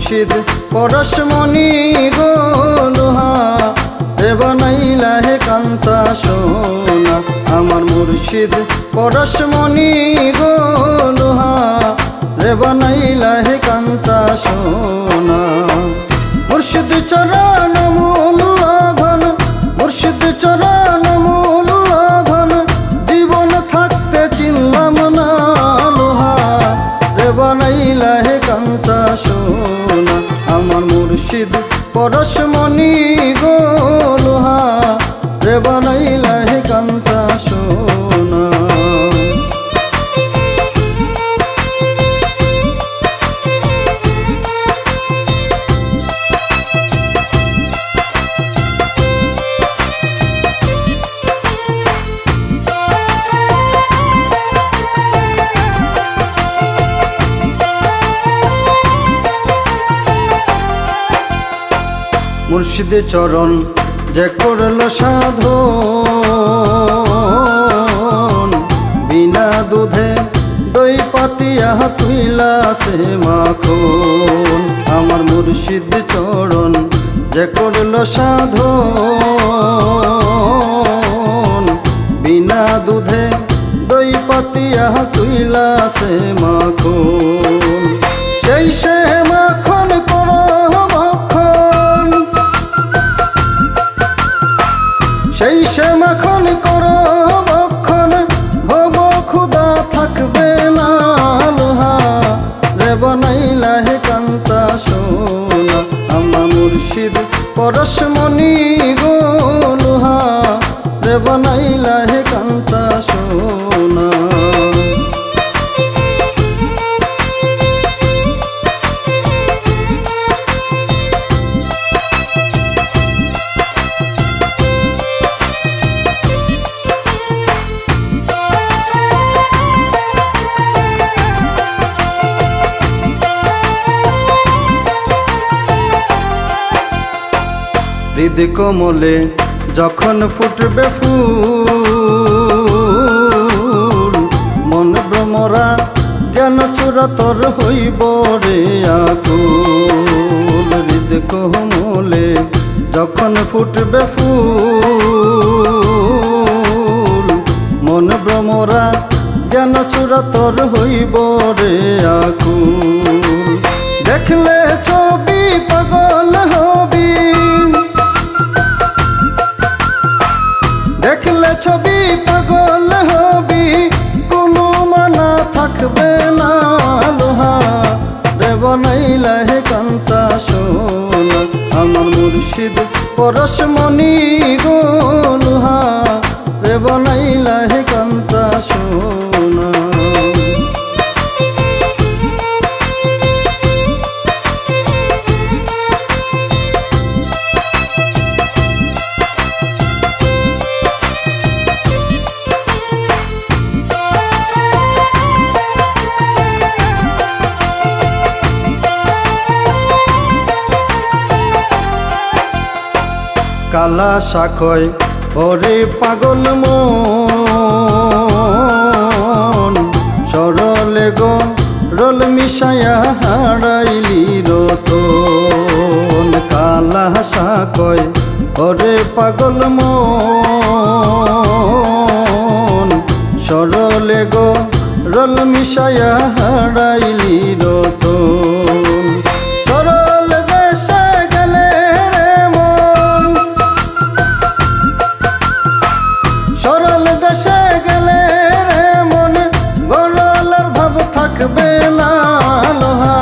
মুর্শিদ পরশমণি গো লোহা রে বানাইলা হে কান্তা সোনা। আমার মুর্শিদ পরশমণি গো লোহা রে বানাইলা হে কান্তা সোনা। মুর্শিদ চরণ মূল ধন, মুর্শিদ চরণ মূল ধন, জীবন থাকতে চিনলাম না লোহা রে বানাইলা হে কান্তা সোনা। আমার মুর্শিদ পরশমণি গো লোহা রে বানাইলা হে কান্তা সোনা। মুর্শিদ চরণ যে করল সাধন, বিনা দুধে দই পাতিয়া তুইলা সে মাখন। আমার মুর্শিদ চরণ যে করল সাধন, বিনা দুধে দই পাতিয়া তুইলা সে মাখন। সেই সে মাখন করো ভক্ষণ, সেই সে মাখন করো ভক্ষণ, ভব ক্ষুধা থাকবে না লোহা রে বানাইলা হে কান্তা সোনা। আমার মুর্শিদ পরশমণি গো লোহা রে বানাইলা হে কান্তা সোনা। হৃদ কোমলে যখন ফুটবে ফুল, মন ভ্রমরা জ্ঞান চূড়াতর হইব রে আকুল। হৃদ কোমলে যখন ফুটবে ফুল, মন ভ্রমরা জ্ঞান চূড়াতর হইব রে আকুল। দেখলে ছবি পাগল হবি, দেখলে ছবি পাগল হবি, কোনো মানা থাকবে না লোহা রে বানাইলা হে কান্তা সোনা। আমার মুর্শিদ পরশমণি গো লোহা রে বানাইলা হে কান্তা সোনা। কালা শাখয় ওরে পাগল মন, সরলে গো রল মিশায়া হারাইলি রতন। কালা শাখয় ওরে পাগল মন, সরলে গো রল মিশায়া হারাইলি রতন। সরল দেশে গেলে রে মন, সরল দেশে গেলে রে মন, গরলের ভাব থাকবে না লোহা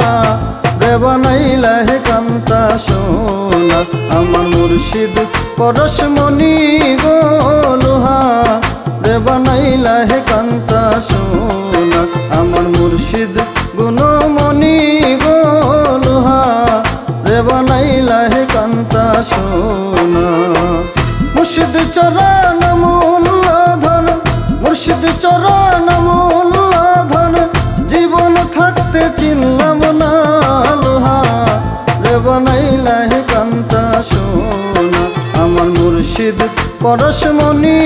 রে বানাইলা হে কান্তা সোনা। আমার মুর্শিদ পরশমণি গো লোহা রে বানাইলা হে কান্তা সোনা। আমার মুর্শিদ গুণমণি গো লোহা রে বানাইলা হে কান্তা সোনা। মুর্শিদ চরণ মূল ধন, মুর্শিদ চরণ মূল ধন, জীবন থাকতে চিনলাম না লোহা রে বানাইলা হে কান্তা সোনা। আমার মুর্শিদ পরশমণি